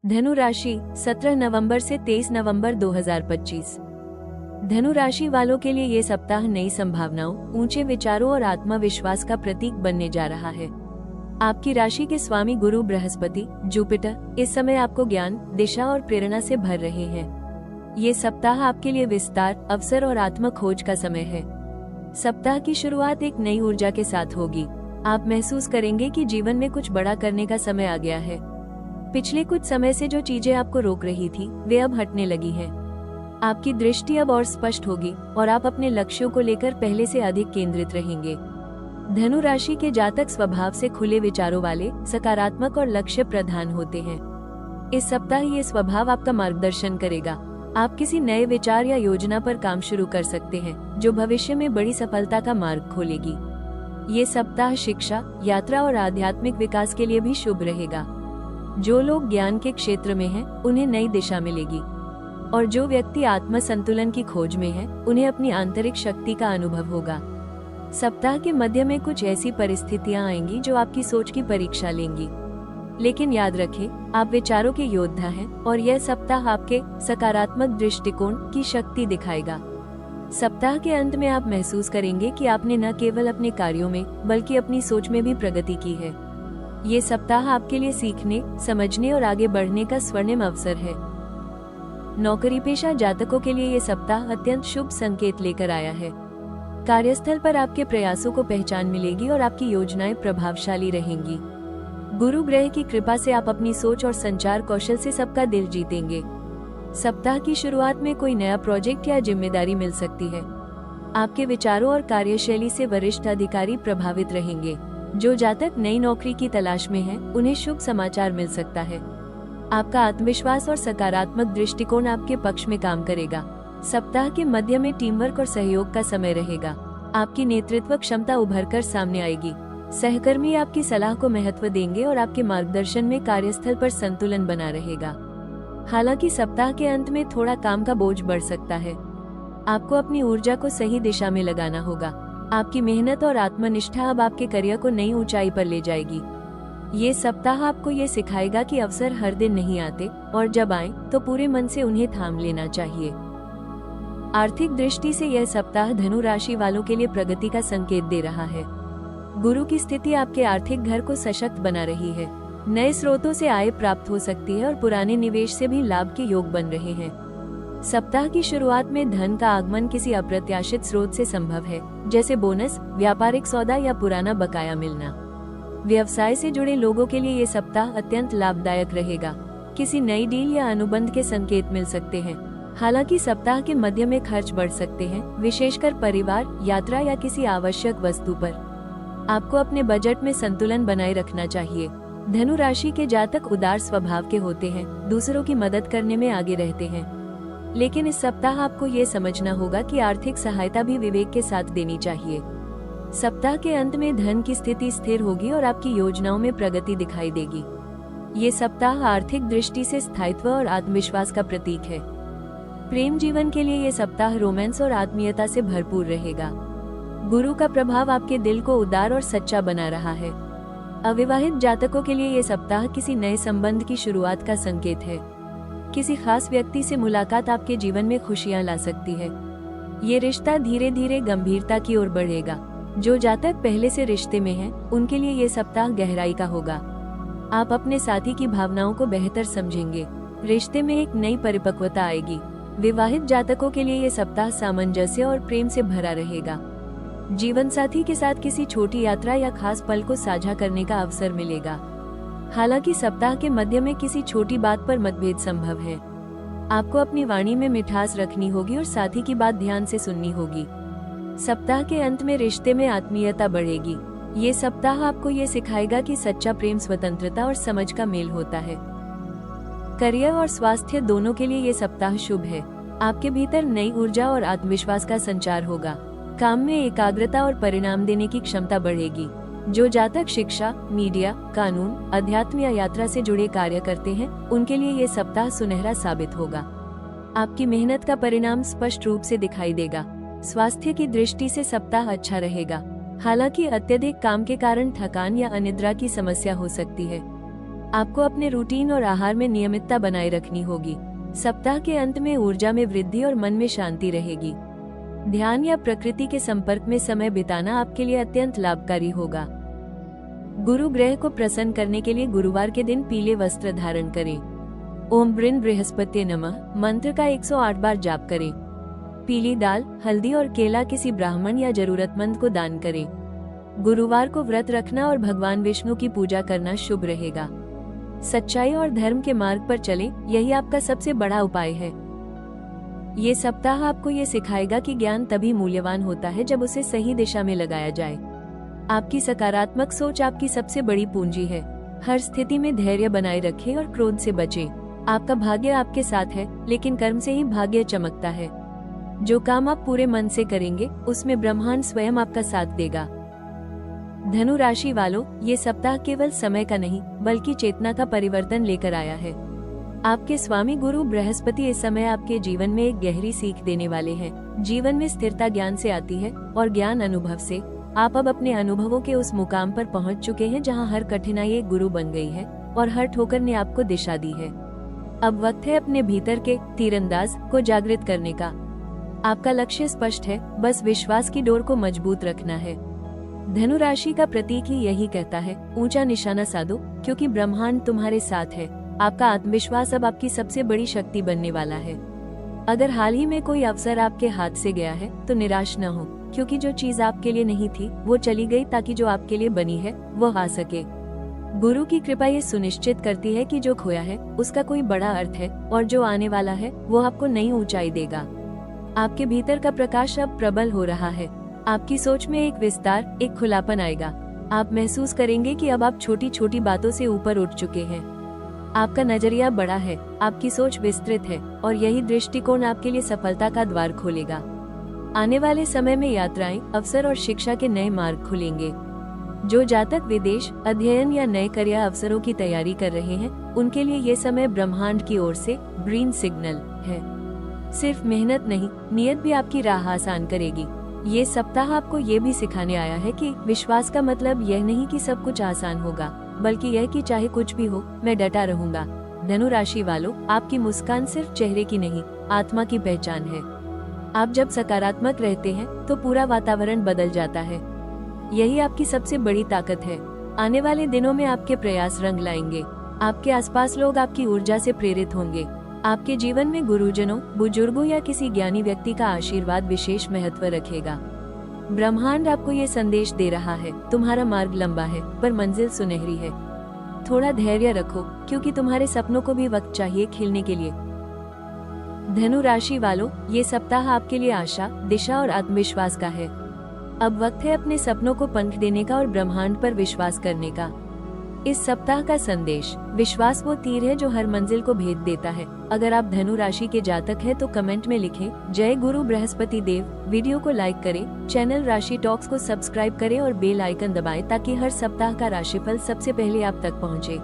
धनु राशि 17 नवंबर से 23 नवंबर 2025। धनु राशि वालों के लिए ये सप्ताह नई संभावनाओं, ऊंचे विचारों और आत्मविश्वास का प्रतीक बनने जा रहा है। आपकी राशि के स्वामी गुरु बृहस्पति, जुपिटर इस समय आपको ज्ञान, दिशा और प्रेरणा से भर रहे हैं। ये सप्ताह आपके लिए विस्तार, अवसर और आत्म खोज का समय है। सप्ताह की शुरुआत एक नई ऊर्जा के साथ होगी। आप महसूस करेंगे कि जीवन में कुछ बड़ा करने का समय आ गया है। पिछले कुछ समय से जो चीजें आपको रोक रही थी, वे अब हटने लगी हैं। आपकी दृष्टि अब और स्पष्ट होगी और आप अपने लक्ष्यों को लेकर पहले से अधिक केंद्रित रहेंगे। धनु राशि के जातक स्वभाव से खुले विचारों वाले, सकारात्मक और लक्ष्य प्रधान होते हैं। इस सप्ताह ये स्वभाव आपका मार्गदर्शन करेगा। आप किसी नए विचार या योजना पर काम शुरू कर सकते हैं, जो भविष्य में बड़ी सफलता का मार्ग खोलेगी। ये सप्ताह शिक्षा, यात्रा और आध्यात्मिक विकास के लिए भी शुभ रहेगा। जो लोग ज्ञान के क्षेत्र में हैं, उन्हें नई दिशा मिलेगी, और जो व्यक्ति आत्म संतुलन की खोज में हैं, उन्हें अपनी आंतरिक शक्ति का अनुभव होगा। सप्ताह के मध्य में कुछ ऐसी परिस्थितियां आएंगी जो आपकी सोच की परीक्षा लेंगी, लेकिन याद रखें, आप विचारों के योद्धा हैं और यह सप्ताह आपके सकारात्मक दृष्टिकोण की शक्ति दिखाएगा। सप्ताह के अंत में आप महसूस करेंगे कि आपने न केवल अपने कार्यों में, बल्कि अपनी सोच में भी प्रगति की है। ये सप्ताह आपके लिए सीखने, समझने और आगे बढ़ने का स्वर्णिम अवसर है। नौकरी पेशा जातकों के लिए ये सप्ताह अत्यंत शुभ संकेत लेकर आया है। कार्यस्थल पर आपके प्रयासों को पहचान मिलेगी और आपकी योजनाएं प्रभावशाली रहेंगी। गुरु ग्रह की कृपा से आप अपनी सोच और संचार कौशल से सबका दिल जीतेंगे। सप्ताह की शुरुआत में कोई नया प्रोजेक्ट या जिम्मेदारी मिल सकती है। आपके विचारों और कार्यशैली से वरिष्ठ अधिकारी प्रभावित रहेंगे। जो जातक नई नौकरी की तलाश में हैं, उन्हें शुभ समाचार मिल सकता है। आपका आत्मविश्वास और सकारात्मक दृष्टिकोण आपके पक्ष में काम करेगा। सप्ताह के मध्य में टीम वर्क और सहयोग का समय रहेगा। आपकी नेतृत्व क्षमता उभरकर सामने आएगी। सहकर्मी आपकी सलाह को महत्व देंगे और आपके मार्गदर्शन में कार्यस्थल पर संतुलन बना रहेगा। हालांकि सप्ताह के अंत में थोड़ा काम का बोझ बढ़ सकता है। आपको अपनी ऊर्जा को सही दिशा में लगाना होगा। आपकी मेहनत और आत्मनिष्ठा अब आपके करियर को नई ऊंचाई पर ले जाएगी। ये सप्ताह आपको ये सिखाएगा कि अवसर हर दिन नहीं आते, और जब आए तो पूरे मन से उन्हें थाम लेना चाहिए। आर्थिक दृष्टि से यह सप्ताह धनु राशि वालों के लिए प्रगति का संकेत दे रहा है। गुरु की स्थिति आपके आर्थिक घर को सशक्त बना रही है। नए स्रोतों से आय प्राप्त हो सकती है और पुराने निवेश से भी लाभ के योग बन रहे हैं। सप्ताह की शुरुआत में धन का आगमन किसी अप्रत्याशित स्रोत से संभव है, जैसे बोनस, व्यापारिक सौदा या पुराना बकाया मिलना। व्यवसाय से जुड़े लोगों के लिए ये सप्ताह अत्यंत लाभदायक रहेगा। किसी नई डील या अनुबंध के संकेत मिल सकते हैं। हालांकि सप्ताह के मध्य में खर्च बढ़ सकते हैं, विशेषकर परिवार, यात्रा या किसी आवश्यक वस्तु पर। आपको अपने बजट में संतुलन बनाए रखना चाहिए। धनु राशि के जातक उदार स्वभाव के होते हैं, दूसरों की मदद करने में आगे रहते हैं। लेकिन इस सप्ताह आपको ये समझना होगा कि आर्थिक सहायता भी विवेक के साथ देनी चाहिए। सप्ताह के अंत में धन की स्थिति स्थिर होगी और आपकी योजनाओं में प्रगति दिखाई देगी। ये सप्ताह आर्थिक दृष्टि से स्थायित्व और आत्मविश्वास का प्रतीक है। प्रेम जीवन के लिए ये सप्ताह रोमांस और आत्मीयता से भरपूर रहेगा। गुरु का प्रभाव आपके दिल को उदार और सच्चा बना रहा है। अविवाहित जातकों के लिए ये सप्ताह किसी नए संबंध की शुरुआत का संकेत है। किसी खास व्यक्ति से मुलाकात आपके जीवन में खुशियां ला सकती है। ये रिश्ता धीरे धीरे गंभीरता की ओर बढ़ेगा। जो जातक पहले से रिश्ते में हैं, उनके लिए ये सप्ताह गहराई का होगा। आप अपने साथी की भावनाओं को बेहतर समझेंगे। रिश्ते में एक नई परिपक्वता आएगी। विवाहित जातकों के लिए ये सप्ताह सामंजस्य और प्रेम से भरा रहेगा। जीवन साथी के साथ किसी छोटी यात्रा या खास पल को साझा करने का अवसर मिलेगा। हालांकि सप्ताह के मध्य में किसी छोटी बात पर मतभेद संभव है। आपको अपनी वाणी में मिठास रखनी होगी और साथी की बात ध्यान से सुननी होगी। सप्ताह के अंत में रिश्ते में आत्मीयता बढ़ेगी। ये सप्ताह आपको ये सिखाएगा कि सच्चा प्रेम स्वतंत्रता और समझ का मेल होता है। करियर और स्वास्थ्य दोनों के लिए ये सप्ताह शुभ है। आपके भीतर नई ऊर्जा और आत्मविश्वास का संचार होगा। काम में एकाग्रता और परिणाम देने की क्षमता बढ़ेगी। जो जातक शिक्षा, मीडिया, कानून, अध्यात्म या यात्रा से जुड़े कार्य करते हैं, उनके लिए ये सप्ताह सुनहरा साबित होगा। आपकी मेहनत का परिणाम स्पष्ट रूप से दिखाई देगा। स्वास्थ्य की दृष्टि से सप्ताह अच्छा रहेगा। हालांकि अत्यधिक काम के कारण थकान या अनिद्रा की समस्या हो सकती है। आपको अपने रूटीन और आहार में नियमितता बनाए रखनी होगी। सप्ताह के अंत में ऊर्जा में वृद्धि और मन में शांति रहेगी। ध्यान या प्रकृति के संपर्क में समय बिताना आपके लिए अत्यंत लाभकारी होगा। गुरु ग्रह को प्रसन्न करने के लिए गुरुवार के दिन पीले वस्त्र धारण करें। ओम ब्रिन बृहस्पति नमः मंत्र का 108 बार जाप करें। पीली दाल, हल्दी और केला किसी ब्राह्मण या जरूरतमंद को दान करें। गुरुवार को व्रत रखना और भगवान विष्णु की पूजा करना शुभ रहेगा। सच्चाई और धर्म के मार्ग पर चलें, यही आपका सबसे बड़ा उपाय है। ये सप्ताह आपको ये सिखाएगा कि ज्ञान तभी मूल्यवान होता है जब उसे सही दिशा में लगाया जाए। आपकी सकारात्मक सोच आपकी सबसे बड़ी पूंजी है। हर स्थिति में धैर्य बनाए रखें और क्रोध से बचें। आपका भाग्य आपके साथ है, लेकिन कर्म से ही भाग्य चमकता है। जो काम आप पूरे मन से करेंगे, उसमें ब्रह्मांड स्वयं आपका साथ देगा। धनु राशि वालों, ये सप्ताह केवल समय का नहीं, बल्कि चेतना का परिवर्तन लेकर आया है। आपके स्वामी गुरु बृहस्पति इस समय आपके जीवन में एक गहरी सीख देने वाले हैं। जीवन में स्थिरता ज्ञान से आती है, और ज्ञान अनुभव से। आप अब अपने अनुभवों के उस मुकाम पर पहुंच चुके हैं जहां हर कठिनाई एक गुरु बन गई है और हर ठोकर ने आपको दिशा दी है। अब वक्त है अपने भीतर के तीरंदाज को जागृत करने का। आपका लक्ष्य स्पष्ट है, बस विश्वास की डोर को मजबूत रखना है। धनु राशि का प्रतीक ही यही कहता है, ऊंचा निशाना साधो, क्योंकि ब्रह्मांड तुम्हारे साथ है। आपका आत्मविश्वास अब आपकी सबसे बड़ी शक्ति बनने वाला है। अगर हाल ही में कोई अवसर आपके हाथ से गया है तो निराश न हो, क्योंकि जो चीज आपके लिए नहीं थी वो चली गई ताकि जो आपके लिए बनी है वो आ सके। गुरु की कृपा ये सुनिश्चित करती है कि जो खोया है उसका कोई बड़ा अर्थ है, और जो आने वाला है वो आपको नई ऊंचाई देगा। आपके भीतर का प्रकाश अब प्रबल हो रहा है। आपकी सोच में एक विस्तार, एक खुलापन आएगा। आप महसूस करेंगे कि अब आप छोटी छोटी बातों से ऊपर उठ चुके हैं। आपका नजरिया बड़ा है, आपकी सोच विस्तृत है, और यही दृष्टिकोण आपके लिए सफलता का द्वार खोलेगा। आने वाले समय में यात्राएं, अवसर और शिक्षा के नए मार्ग खुलेंगे। जो जातक विदेश, अध्ययन या नए करियर अवसरों की तैयारी कर रहे हैं, उनके लिए ये समय ब्रह्मांड की ओर से ग्रीन सिग्नल है। सिर्फ मेहनत नहीं, नियत भी आपकी राह आसान करेगी। ये सप्ताह आपको ये भी सिखाने आया है कि विश्वास का मतलब यह नहीं कि सब कुछ आसान होगा, बल्कि यह कि चाहे कुछ भी हो, मैं डटा रहूंगा। धनु राशि वालों, आपकी मुस्कान सिर्फ चेहरे की नहीं, आत्मा की पहचान है। आप जब सकारात्मक रहते हैं तो पूरा वातावरण बदल जाता है। यही आपकी सबसे बड़ी ताकत है। आने वाले दिनों में आपके प्रयास रंग लाएंगे। आपके आसपास लोग आपकी ऊर्जा से प्रेरित होंगे। आपके जीवन में गुरुजनों, बुजुर्गों या किसी ज्ञानी व्यक्ति का आशीर्वाद विशेष महत्व रखेगा। ब्रह्मांड आपको ये संदेश दे रहा है, तुम्हारा मार्ग लंबा है पर मंजिल सुनहरी है। थोड़ा धैर्य रखो, क्योंकि तुम्हारे सपनों को भी वक्त चाहिए खिलने के लिए। धनु राशि वालों, ये सप्ताह आपके लिए आशा, दिशा और आत्मविश्वास का है। अब वक्त है अपने सपनों को पंख देने का और ब्रह्मांड पर विश्वास करने का। इस सप्ताह का संदेश, विश्वास वो तीर है जो हर मंजिल को भेद देता है। अगर आप धनु राशि के जातक हैं तो कमेंट में लिखें जय गुरु बृहस्पति देव। वीडियो को लाइक करें, चैनल राशि टॉक्स को सब्सक्राइब करें और बेल आइकन दबाएं ताकि हर सप्ताह का राशिफल सबसे पहले आप तक पहुंचे।